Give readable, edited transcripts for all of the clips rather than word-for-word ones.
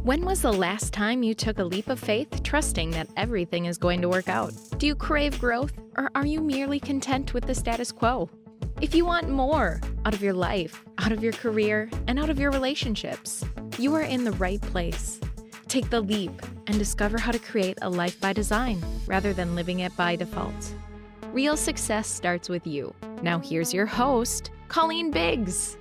When was the last time you took a leap of faith, trusting that everything is going to work out? Do you crave growth, or are you merely content with the status quo? If you want more out of your life, out of your career, and out of your relationships, you are in the right place. Take the leap and discover how to create a life by design rather than living it by default. Real success starts with you. Now here's your host, Colleen Biggs.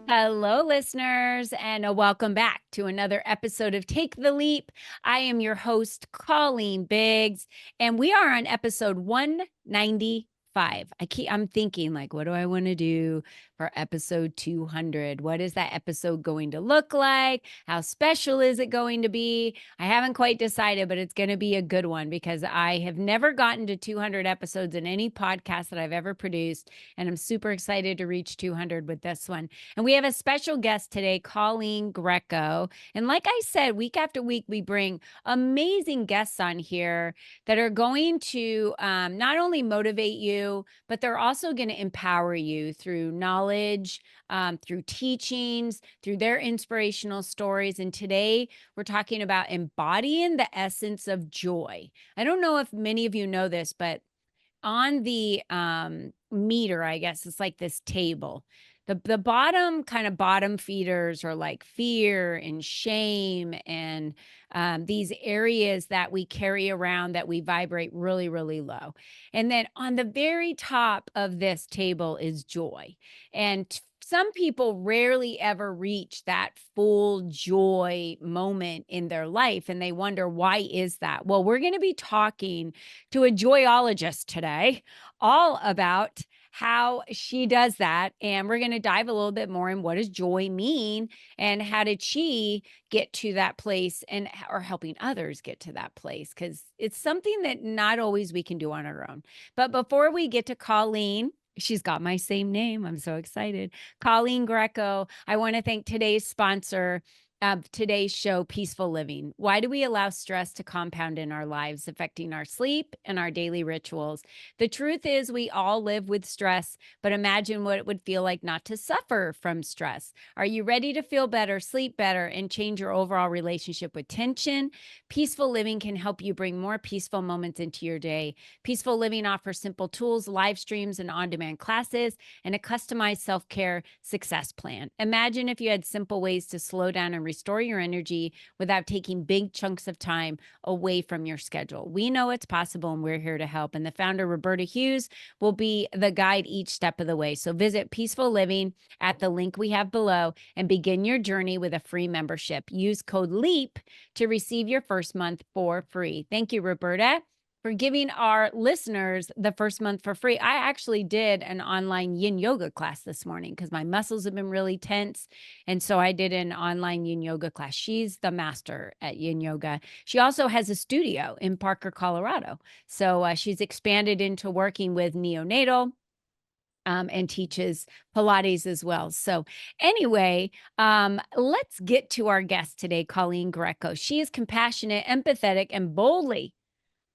Hello, listeners, and welcome back to another episode of Take the Leap. I am your host, Colleen Biggs, and we are on episode 195. I'm thinking, like, what do I want to do for episode 200? What is that episode going to look like? How special is it going to be? I haven't quite decided, but it's going to be a good one because I have never gotten to 200 episodes in any podcast that I've ever produced, and I'm super excited to reach 200 with this one. And we have a special guest today, Colleen Greco. And like I said, week after week, we bring amazing guests on here that are going to not only motivate you, but they're also going to empower you through knowledge, through teachings, through their inspirational stories. And today we're talking about embodying the essence of joy. I don't know if many of you know this, but on the meter, I guess it's like this table. The bottom feeders are like fear and shame and these areas that we carry around that we vibrate really, really low. And then on the very top of this table is joy. And some people rarely ever reach that full joy moment in their life, and they wonder, why is that? Well, we're going to be talking to a joyologist today all about how she does that. And we're going to dive a little bit more in what does joy mean and how did she get to that place or helping others get to that place, because it's something that not always we can do on our own. But before we get to Colleen, she's got my same name. I'm so excited. Colleen Greco. I want to thank today's sponsor of today's show, Peaceful Living. Why do we allow stress to compound in our lives, affecting our sleep and our daily rituals? The truth is we all live with stress, but imagine what it would feel like not to suffer from stress. Are you ready to feel better, sleep better, and change your overall relationship with tension? Peaceful Living can help you bring more peaceful moments into your day. Peaceful Living offers simple tools, live streams, and on-demand classes, and a customized self-care success plan. Imagine if you had simple ways to slow down and restore your energy without taking big chunks of time away from your schedule. We know it's possible, and we're here to help. And the founder, Roberta Hughes, will be the guide each step of the way. So visit Peaceful Living at the link we have below and begin your journey with a free membership. Use code LEAP to receive your first month for free. Thank you, Roberta, for giving our listeners the first month for free. I actually did an online yin yoga class this morning because my muscles have been really tense. And so I did an online yin yoga class. She's the master at yin yoga. She also has a studio in Parker, Colorado. So she's expanded into working with neonatal and teaches Pilates as well. So anyway, let's get to our guest today, Colleen Greco. She is compassionate, empathetic, and boldly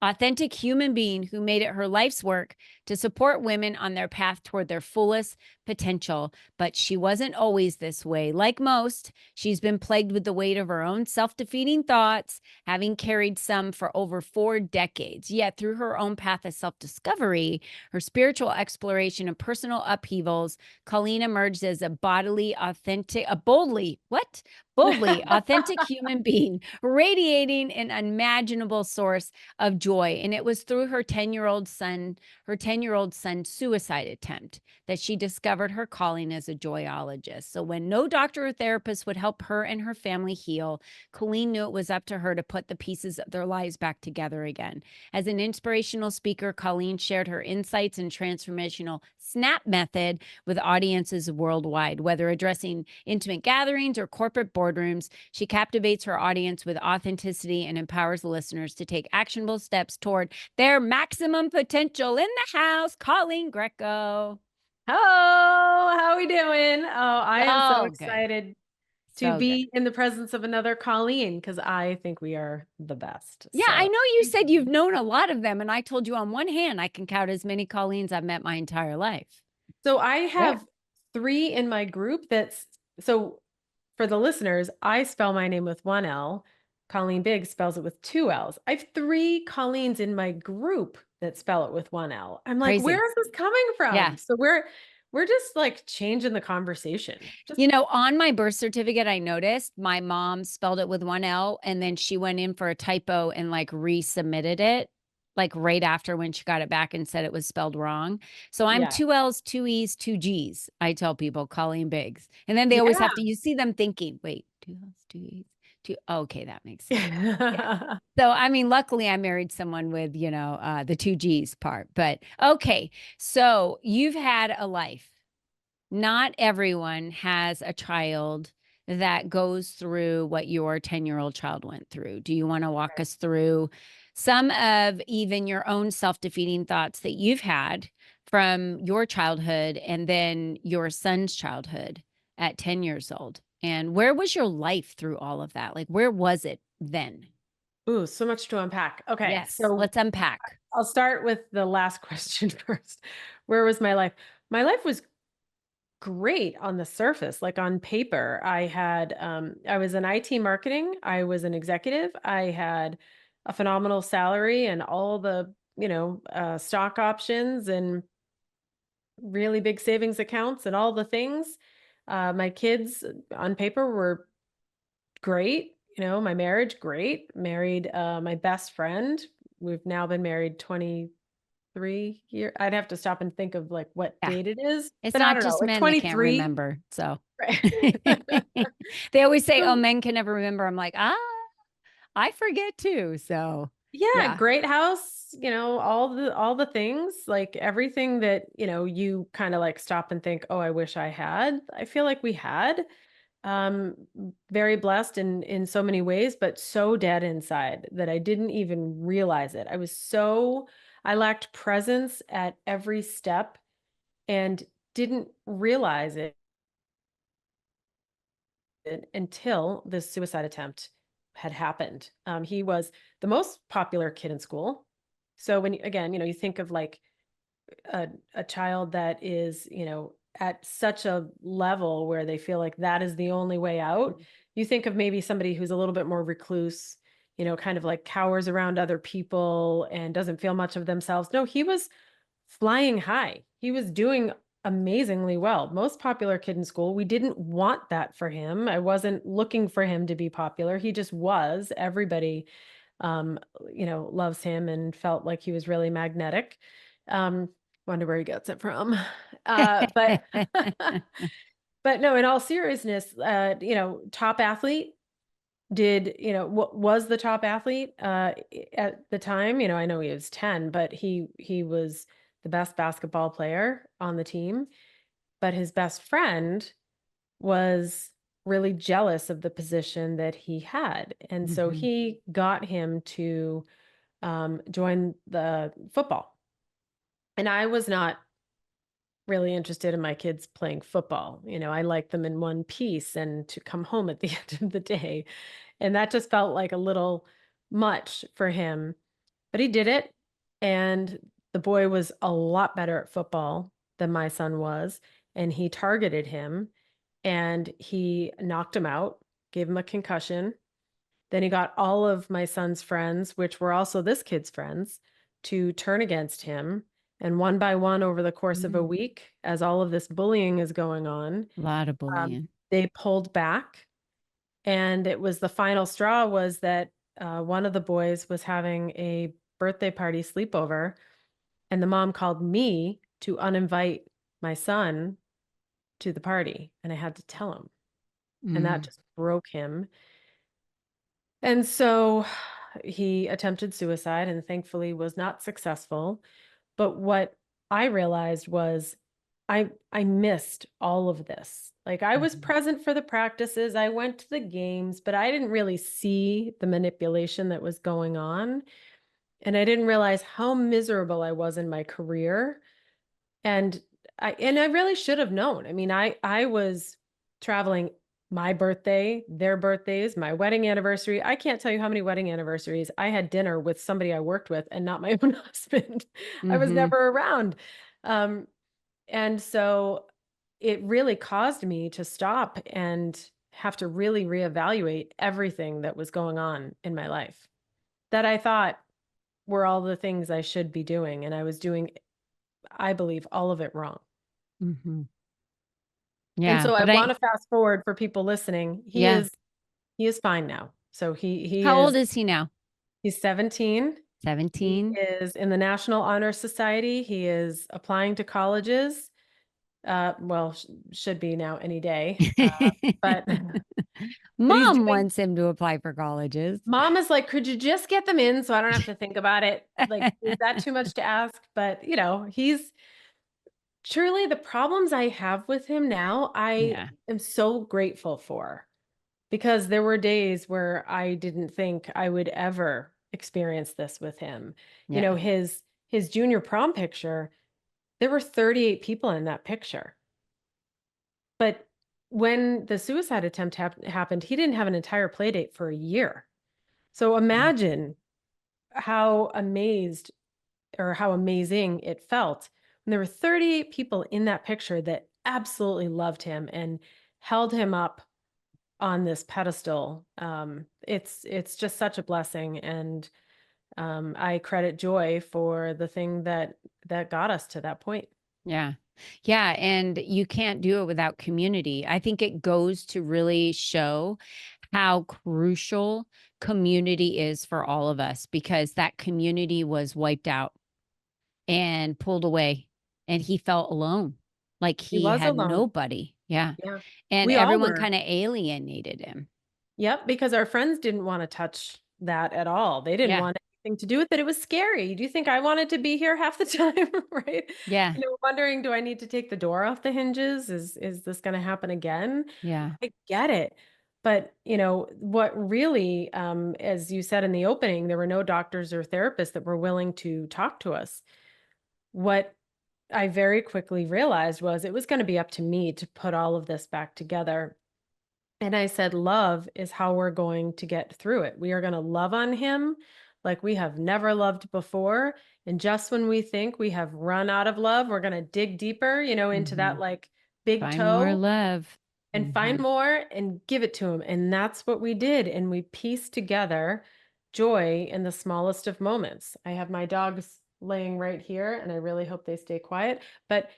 authentic human being who made it her life's work to support women on their path toward their fullest potential. But she wasn't always this way. Like most, she's been plagued with the weight of her own self-defeating thoughts, having carried some for over 4 decades. Yet through her own path of self-discovery, her spiritual exploration and personal upheavals, Colleen emerged as a boldly authentic human being, radiating an unimaginable source of joy. And it was through her 10-year-old son suicide attempt that she discovered her calling as a joyologist. So when no doctor or therapist would help her and her family heal, Colleen knew it was up to her to put the pieces of their lives back together again. As an inspirational speaker, Colleen shared her insights and transformational SNAP method with audiences worldwide. Whether addressing intimate gatherings or corporate boardrooms, she captivates her audience with authenticity and empowers listeners to take actionable steps toward their maximum potential. In the house, Colleen Greco. Hello, how are we doing? Oh, I am so Good. excited to So be in the presence of another Colleen because I think we are the best. Yeah, So, I know you said you've known a lot of them, and I told you on one hand I can count as many Colleens I've met my entire life. I have 3 in my group for the listeners, I spell my name with one L. Colleen Biggs spells it with two L's. I have three Colleens in my group that spell it with one L. I'm like, Crazy. where is this coming from? Yeah. So we're just like changing the conversation. Just, On my birth certificate, I noticed my mom spelled it with one L, and then she went in for a typo and like resubmitted it, like right after when she got it back and said it was spelled wrong. So I'm yeah. two L's, two E's, two G's. I tell people, Colleen Biggs. And then they always have to, you see them thinking, wait, two L's, two E's, two. Okay, that makes sense. Yeah. So, I mean, luckily I married someone with, the two G's part. But okay, so you've had a life. Not everyone has a child that goes through what your 10-year-old child went through. Do you want to walk us through some of even your own self-defeating thoughts that you've had from your childhood and then your son's childhood at 10 years old? And where was your life through all of that? Like, where was it then? Ooh, so much to unpack. Okay. Yes, So let's unpack. I'll start with the last question first. Where was my life? My life was great on the surface, like on paper. I was in IT marketing. I was an executive. I had a phenomenal salary and all the, stock options and really big savings accounts and all the things. My kids on paper were great. My marriage, great. Married my best friend. We've now been married 23 years. I'd have to stop and think of like what Yeah. date it is. It's But I not don't know, just like men that can't 23. remember. So Right. they always say, oh, So, men can never remember. I'm like, I forget too. So yeah, yeah. great house, all the things, like everything that, you kind of like stop and think, oh, I wish I had. I feel like we had. Um, Very blessed in so many ways, but so dead inside that I didn't even realize it. I lacked presence at every step and didn't realize it until this suicide attempt had happened. He was the most popular kid in school. So again, you think of like a child that is, at such a level where they feel like that is the only way out. You think of maybe somebody who's a little bit more recluse, kind of like cowers around other people and doesn't feel much of themselves. No, he was flying high. He was doing amazingly well. Most popular kid in school. We didn't want that for him. I wasn't looking for him to be popular. He just was. Everybody loves him and felt like he was really magnetic. Um, Wonder where he gets it from. But but no, in all seriousness, top athlete was the top athlete at the time. I know he was 10, but he was the best basketball player on the team. But his best friend was really jealous of the position that he had. And so Mhm. he got him to join the football. And I was not really interested in my kids playing football. I like them in one piece and to come home at the end of the day. And that just felt like a little much for him. But he did it. And the boy was a lot better at football than my son was. And he targeted him and he knocked him out, gave him a concussion. Then he got all of my son's friends, which were also this kid's friends, to turn against him. And one by one, over the course of a week, as all of this bullying is going on, A lot of bullying. they pulled back. And it was the final straw was that one of the boys was having a birthday party sleepover. And the mom called me to uninvite my son to the party. And I had to tell him. And that just broke him. And so he attempted suicide and thankfully was not successful. But what I realized was I missed all of this. Like I was present for the practices, I went to the games, but I didn't really see the manipulation that was going on. And I didn't realize how miserable I was in my career. And I really should have known. I mean, I was traveling my birthday, their birthdays, my wedding anniversary. I can't tell you how many wedding anniversaries I had dinner with somebody I worked with and not my own husband. I was never around. And so it really caused me to stop and have to really reevaluate everything that was going on in my life that I thought were all the things I should be doing. And I was doing, I believe, all of it wrong. Mm-hmm. And Yeah. so I But want to fast forward for people listening. yeah. He is fine now. So How old is he now? he's 17. He 17. is in the National Honor Society. He is applying to colleges. Well, should be now any day. But but he's Mom doing. wants him to apply for colleges. Mom is like, could you just get them in so I don't have to think about it? Like, is that too much to ask? But he's truly the problems I have with him now, I Yeah. am so grateful for because there were days where I didn't think I would ever experience this with him. Yeah. His junior prom picture, there were 38 people in that picture. But when the suicide attempt happened, he didn't have an entire play date for a year. So imagine how amazed or how amazing it felt when there were 38 people in that picture that absolutely loved him and held him up on this pedestal. It's just such a blessing, and I credit Joy for the thing that got us to that point. Yeah. Yeah. And you can't do it without community. I think it goes to really show how crucial community is for all of us because that community was wiped out and pulled away and he felt alone, like He he was had alone. nobody. Yeah. Yeah, And we all everyone were. kind of alienated him. Yep, because our friends didn't want to touch that at all. They didn't Yeah. want anything to do with it. It was scary. Do you think I wanted to be here half the time, right? Yeah. Wondering, do I need to take the door off the hinges? Is this going to happen again? Yeah. I get it. But, what really, as you said in the opening, there were no doctors or therapists that were willing to talk to us. What I very quickly realized was it was going to be up to me to put all of this back together. And I said, love is how we're going to get through it. We are going to love on him like we have never loved before. And just when we think we have run out of love, we're going to dig deeper, into that like big Find more toe love. and find more and give it to him. And that's what we did. And we pieced together joy in the smallest of moments. I have my dogs laying right here, and I really hope they stay quiet. But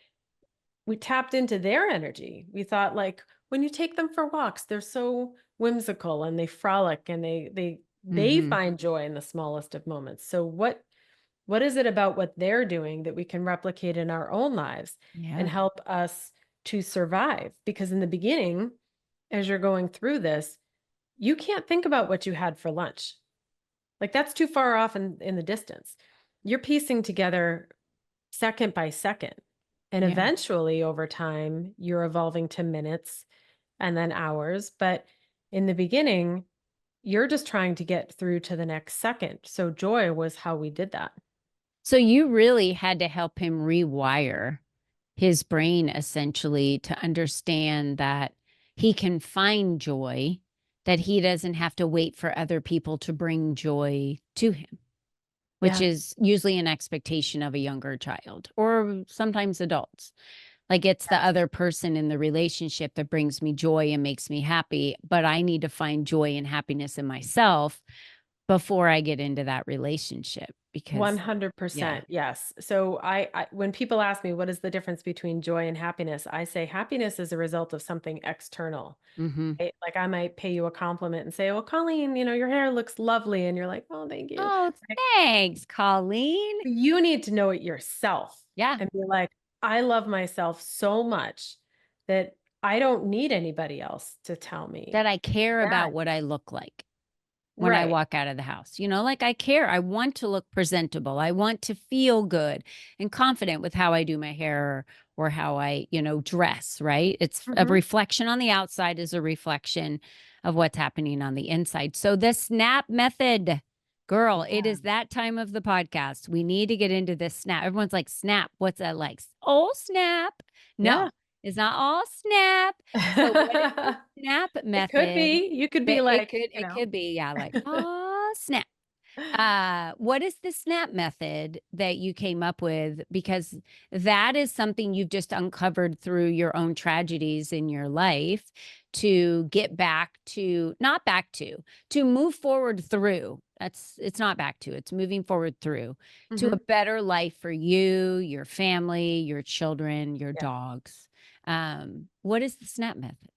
we tapped into their energy. We thought, like, when you take them for walks, they're so whimsical and they frolic and they find joy in the smallest of moments. So what is it about what they're doing that we can replicate in our own lives and Yeah. help us to survive? Because in the beginning, as you're going through this, you can't think about what you had for lunch. Like, that's too far off in the distance. You're piecing together second by second. And Yeah. eventually, over time, you're evolving to minutes and then hours. But in the beginning, you're just trying to get through to the next second. So joy was how we did that. So you really had to help him rewire his brain essentially to understand that he can find joy, that he doesn't have to wait for other people to bring joy to him, which Yeah. is usually an expectation of a younger child or sometimes adults. Like it's the other person in the relationship that brings me joy and makes me happy, but I need to find joy and happiness in myself before I get into that relationship because 100%. Yes. So I when people ask me what is the difference between joy and happiness, I say happiness is a result of something external. mm-hmm. Right? Like, I might pay you a compliment and say, "Oh, Colleen, your hair looks lovely." And you're like, "Oh, thank you." Oh, Right? thanks, Colleen. You need to know it yourself Yeah. and be like, "I love myself so much that I don't need anybody else to tell me That I care that." about what I look like when I Right. walk out of the house. Like I care. I want to look presentable. I want to feel good and confident with how I do my hair or how I, dress, right? It's a Mhm. reflection on the outside is a reflection of what's happening on the inside. So the snap method, girl, it Yeah. is that time of the podcast. We need to get into this snap. Everyone's like, snap, what's that like? Oh, snap. No, Yeah. it's not all snap. So what is the snap It could method? be. You could be But like, it could be, yeah, like, "Oh, snap." What is the SNAP method that you came up with? Because that is something you've just uncovered through your own tragedies in your life to get back to, not back to move forward through. It's not back to, it's moving forward through to a Mhm. better life for you, your family, your children, your Yeah. dogs. What is the SNAP method?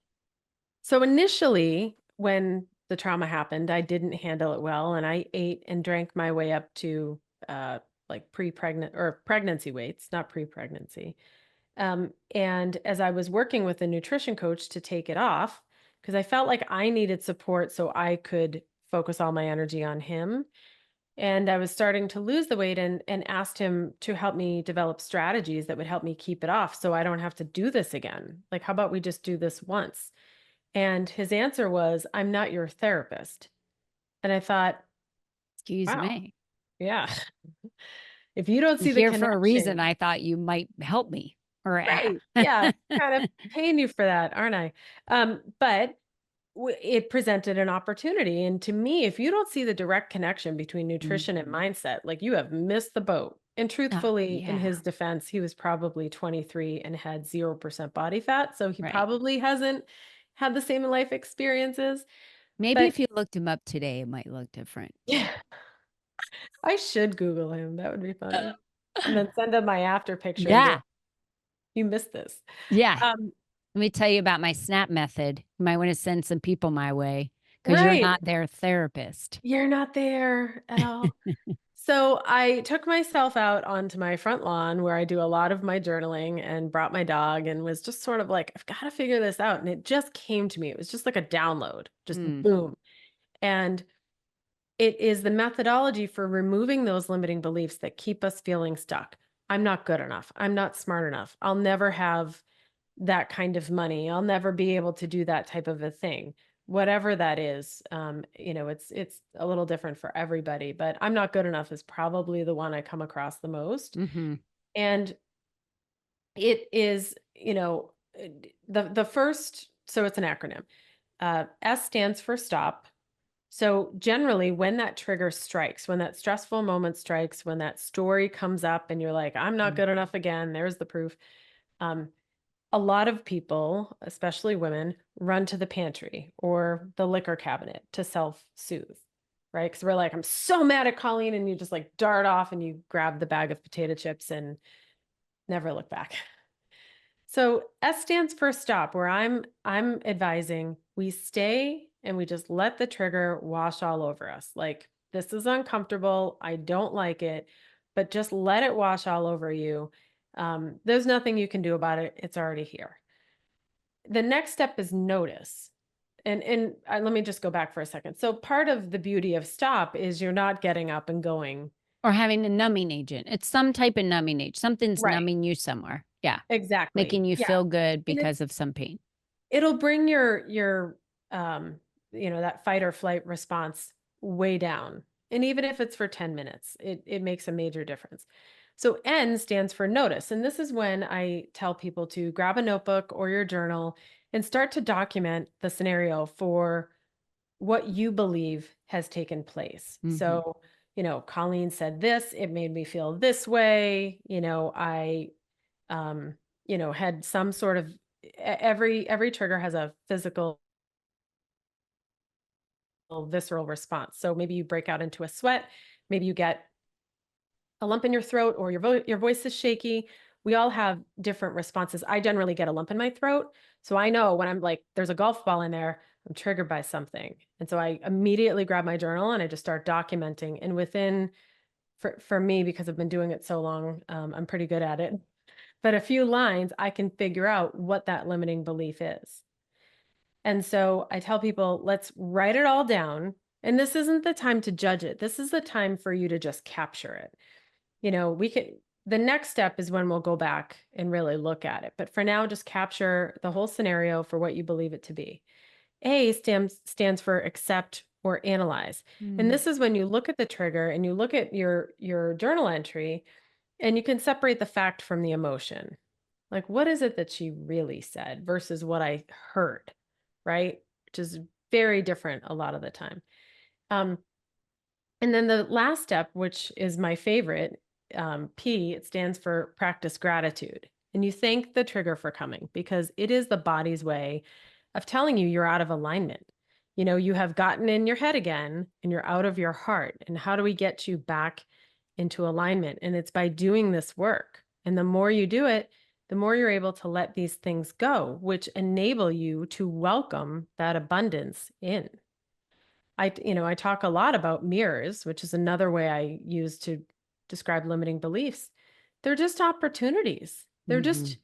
So initially, when the trauma happened, I didn't handle it well, and I ate and drank my way up to uh, like pre-pregnant or pregnancy weights, not pre-pregnancy. And as I was working with a nutrition coach to take it off, because I felt like I needed support so I could focus all my energy on him. And I was starting to lose the weight and asked him to help me develop strategies that would help me keep it off so I don't have to do this again. Like, how about we just do this once? And his answer was, I'm not your therapist. And I thought, Excuse wow, me. yeah. If you don't I'm see the here for a reason. connection, I thought you might help me or right. Yeah. Kind of paying you for that, aren't I? But it presented an opportunity. And to me, if you don't see the direct connection between nutrition and Mhm. mindset, like you have missed the boat. And Oh, truthfully, in yeah. his defense, he was probably 23 and had 0% body fat. So he Right. probably hasn't had the same life experiences. Maybe But if you looked him up today, it might look different. yeah, I should Google him. That would be funny. And then send him my after picture and be like, Yeah. you missed this. Yeah. Um, Let me tell you about my SNAP method. You might want to send some people my way because you're right. not their therapist. You're not there at all. So I took myself out onto my front lawn where I do a lot of my journaling and brought my dog and was just sort of like, I've got to figure this out. And it just came to me. It was just like a download, just Mm. boom. And it is the methodology for removing those limiting beliefs that keep us feeling stuck. I'm not good enough. I'm not smart enough. I'll never have that kind of money. I'll never be able to do that type of a thing. Whatever that is, it's a little different for everybody, but I'm not good enough is probably the one I come across the most. Hmm. And it is, the first, so it's an acronym. S stands for stop. So generally, when that trigger strikes, when that stressful moment strikes, when that story comes up and you're like, I'm not good enough again, there's the proof. Um, a lot of people, especially women, run to the pantry or the liquor cabinet to self-soothe, right? Because we're like, I'm so mad at Colleen, and you just like dart off and you grab the bag of potato chips and never look back. So S stands for stop, where I'm advising we stay and we just let the trigger wash all over us. Like, this is uncomfortable. I don't like it, but just let it wash all over you. There's nothing you can do about it. It's already here. The next step is notice. And let me just go back for a second. So part of the beauty of stop is you're not getting up and going. Or having a numbing agent. It's some type of numbing agent. Something's Right. numbing you somewhere. Yeah. Exactly. Making you Yeah. feel good And because of some pain. it'll bring your um that fight or flight response way down. And even if it's for 10 minutes, it makes a major difference. So N stands for notice. And this is when I tell people to grab a notebook or your journal and start to document the scenario for what you believe has taken place. Hmm. So, Colleen said this, it made me feel this way. I um, had some sort of every trigger has a physical visceral response. So maybe you break out into a sweat, maybe you get a lump in your throat, or your voice is shaky. We all have different responses. I generally get a lump in my throat. So I know when I'm like, there's a golf ball in there, I'm triggered by something. And so I immediately grab my journal and I just start documenting. And within, for me, because I've been doing it so long, I'm pretty good at it. But a few lines, I can figure out what that limiting belief is. And so I tell people, let's write it all down. And this isn't the time to judge it. This is the time for you to just capture it. The next step is when we'll go back and really look at it. But for now, just capture the whole scenario for what you believe it to be. A stands for accept or analyze. And Mm. this is when you look at the trigger and you look at your journal entry and you can separate the fact from the emotion. Like, what is it that she really said versus what I heard, right? Which is very different a lot of the time. Um, And then the last step, which is my favorite, P, it stands for practice gratitude. And you thank the trigger for coming because it is the body's way of telling you you're out of alignment. You have gotten in your head again and you're out of your heart. And how do we get you back into alignment? And it's by doing this work. And the more you do it, the more you're able to let these things go, which enable you to welcome that abundance in. I talk a lot about mirrors, which is another way I use to describe limiting beliefs. They're just opportunities. They're Mhm. just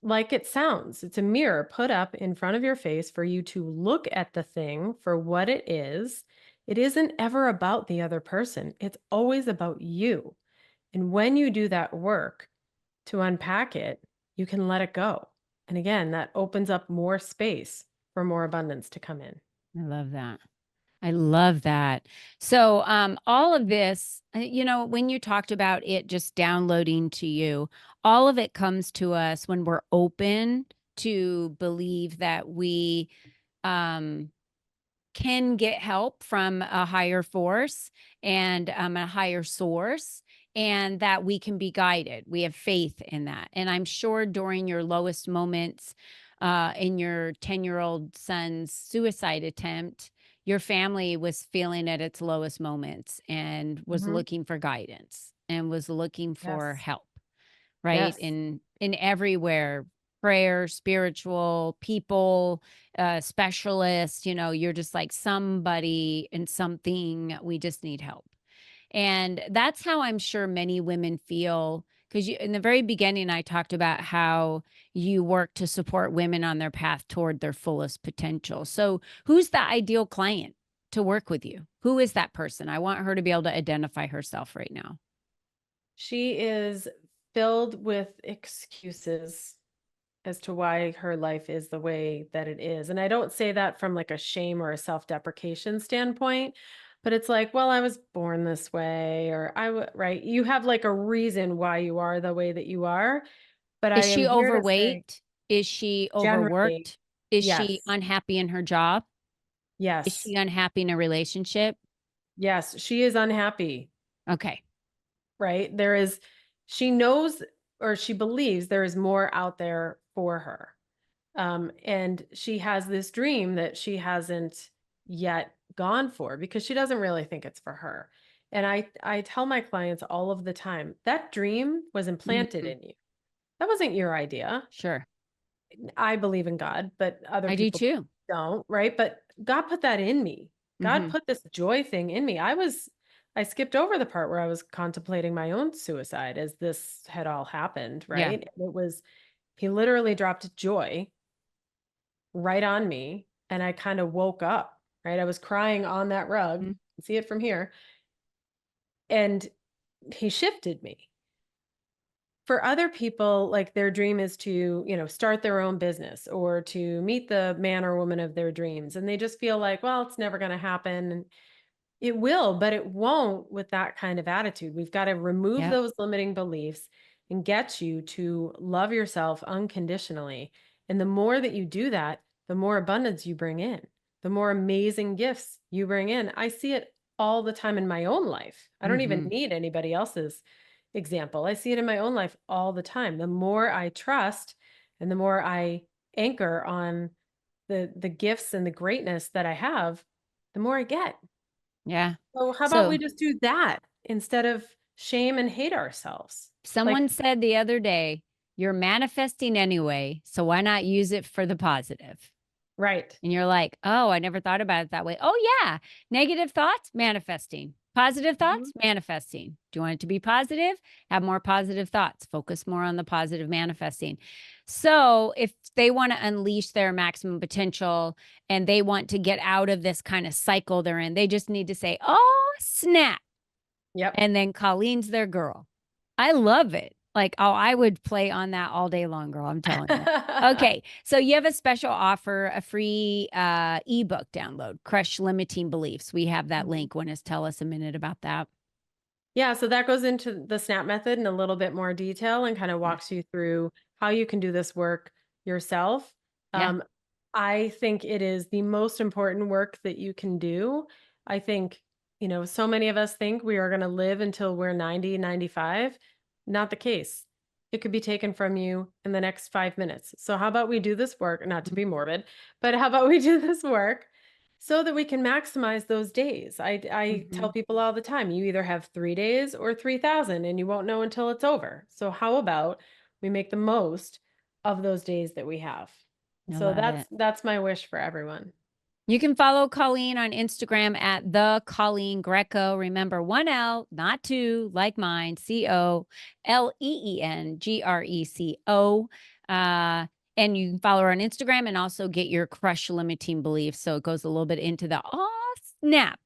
like it sounds. It's a mirror put up in front of your face for you to look at the thing for what it is. It isn't ever about the other person. It's always about you. And when you do that work to unpack it, you can let it go. And again, that opens up more space for more abundance to come in. I love that. I love that. So, all of this, when you talked about it just downloading to you, all of it comes to us when we're open to believe that we um, can get help from a higher force and a higher source, and that we can be guided. We have faith in that. And I'm sure during your lowest moments, in your 10-year-old son's suicide attempt, your family was feeling at its lowest moments and was Mhm. looking for guidance and was looking for Yes. help, right? Yes. In everywhere, prayer, spiritual, people, specialists, you're just like somebody and something, we just need help. And that's how I'm sure many women feel. Because in the very beginning, I talked about how you work to support women on their path toward their fullest potential. So, who's the ideal client to work with you? Who is that person? I want her to be able to identify herself right now. She is filled with excuses as to why her life is the way that it is. And I don't say that from like a shame or a self-deprecation standpoint, but it's like, well, I was born this way, or right? You have like a reason why you are the way that you are. But I Is am she here to say, overweight? Is she generally, overworked? Is she yes, unhappy in her job? Is yes, she unhappy in a relationship? yes, she is unhappy. Okay. Right? She knows or she believes there is more out there for her. And she has this dream that she hasn't yet gone for because she doesn't really think it's for her. And I tell my clients all of the time that dream was implanted Mhm. in you. That wasn't your idea. Sure. I believe in God, but other I do people too. don't, right? But God put that in me. God Mhm. put this joy thing in me. I skipped over the part where I was contemplating my own suicide as this had all happened, Yeah. right? He literally dropped joy right on me and I kind of woke up, right? I was crying on that rug. Mm. See it from here. And he shifted me. For other people, like their dream is to, start their own business or to meet the man or woman of their dreams. And they just feel like, well, it's never going to happen. It will, but it won't with that kind of attitude. We've got to remove Yep. those limiting beliefs and get you to love yourself unconditionally. And the more that you do that, the more abundance you bring in, the more amazing gifts you bring in. I see it all the time in my own life. I don't even Mhm. need anybody else's example. I see it in my own life all the time. The more I trust and the more I anchor on the gifts and the greatness that I have, the more I get. Yeah. So how about we So, just do that instead of shame and hate ourselves? someone Like, said the other day, "You're manifesting anyway, so why not use it for the positive?" right. And you're like, "Oh, I never thought about it that way." Oh, yeah. Negative thoughts, manifesting. Positive Mhm. thoughts, manifesting. Do you want it to be positive? Have more positive thoughts. Focus more on the positive manifesting. So, if they want to unleash their maximum potential and they want to get out of this kind of cycle they're in, they just need to say, "Oh, snap." Yep. And then Colleen's their girl. I love it. Like, oh, I would play on that all day long, girl, I'm telling you. Okay, so you have a special offer, a free, ebook download, Crush Limiting Beliefs. We have that Mhm. link. Wanna tell us a minute about that? Yeah, so that goes into the SNAP method in a little bit more detail and kind of Yeah. walks you through how you can do this work yourself. Yeah. I think it is the most important work that you can do. I think So many of us think we are going to live until we're 90, 95. Not the case. It could be taken from you in the next 5 minutes. So how about we do this work, not to be morbid, but how about we do this work so that we can maximize those days? I tell Mhm. people all the time, you either have 3 days or 3,000 and you won't know until it's over. So how about we make the most of those days that we have? I So love that's it. that's my wish for everyone. You can follow Colleen on Instagram at the Colleen Greco. Remember, one L, not two, like mine. COLEENGRECO. And you can follow her on Instagram and also get your crush limiting beliefs. So it goes a little bit into the snap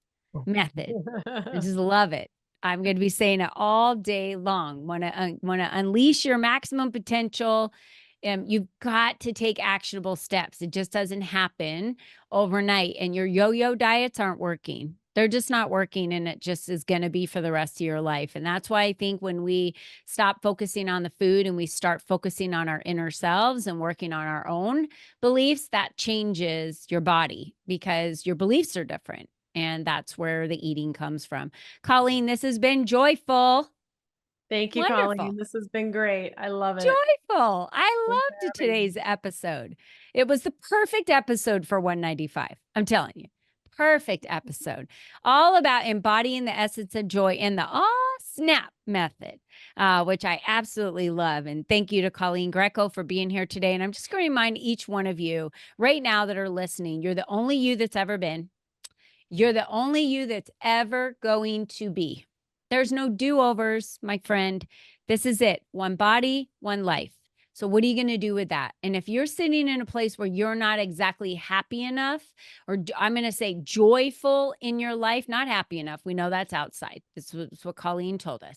method. I just love it. I'm going to be saying it all day long. Want to unleash your maximum potential. You've got to take actionable steps. It just doesn't happen overnight. And your yo-yo diets aren't working. They're just not working, and it just is going to be for the rest of your life. And that's why I think when we stop focusing on the food and we start focusing on our inner selves and working on our own beliefs, that changes your body because your beliefs are different. And that's where the eating comes from. Colleen, this has been joyful. Thank you, Wonderful. Colleen. This has been great. I love it. Joyful. I Thanks for loved having me. today's episode. It was the perfect episode for 195. I'm telling you. Perfect episode. All about embodying the essence of joy in the snap method, which I absolutely love. And thank you to Colleen Greco for being here today. And I'm just going to remind each one of you right now that are listening, you're the only you that's ever been. You're the only you that's ever going to be. There's no do-overs, my friend. This is it. One body, one life. So what are you going to do with that? And if you're sitting in a place where you're not exactly happy enough, or I'm going to say joyful in your life, not happy enough. We know that's outside. This is what Colleen told us.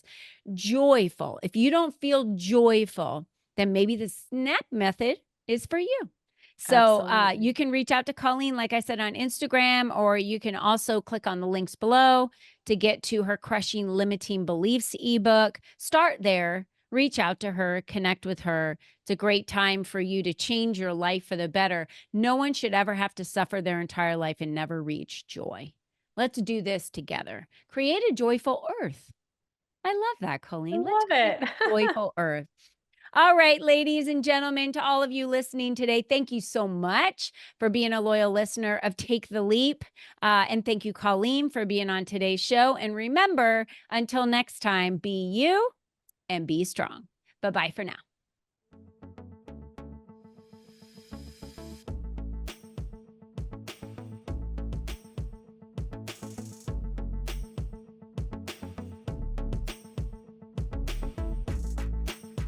Joyful. If you don't feel joyful, then maybe the SNAP method is for you. So Absolutely. you can reach out to Colleen, like I said, on Instagram, or you can also click on the links below to get to her Crushing Limiting Beliefs ebook. Start there, reach out to her, connect with her. It's a great time for you to change your life for the better. No one should ever have to suffer their entire life and never reach joy. Let's do this together. Create a joyful earth. I love that, I Colleen. Let's love create it. a joyful earth. All right, ladies and gentlemen, to all of you listening today, thank you so much for being a loyal listener of Take the Leap. And thank you, Colleen, for being on today's show. And remember, until next time, be you and be strong. Bye-bye for now.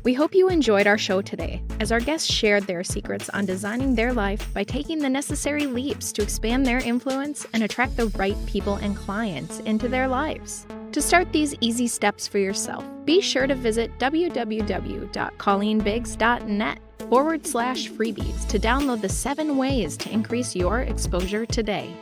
We hope you enjoyed our show today, as our guests shared their secrets on designing their life by taking the necessary leaps to expand their influence and attract the right people and clients into their lives. To start these easy steps for yourself, be sure to visit www.colleenbiggs.net/freebies to download the 7 ways to increase your exposure today.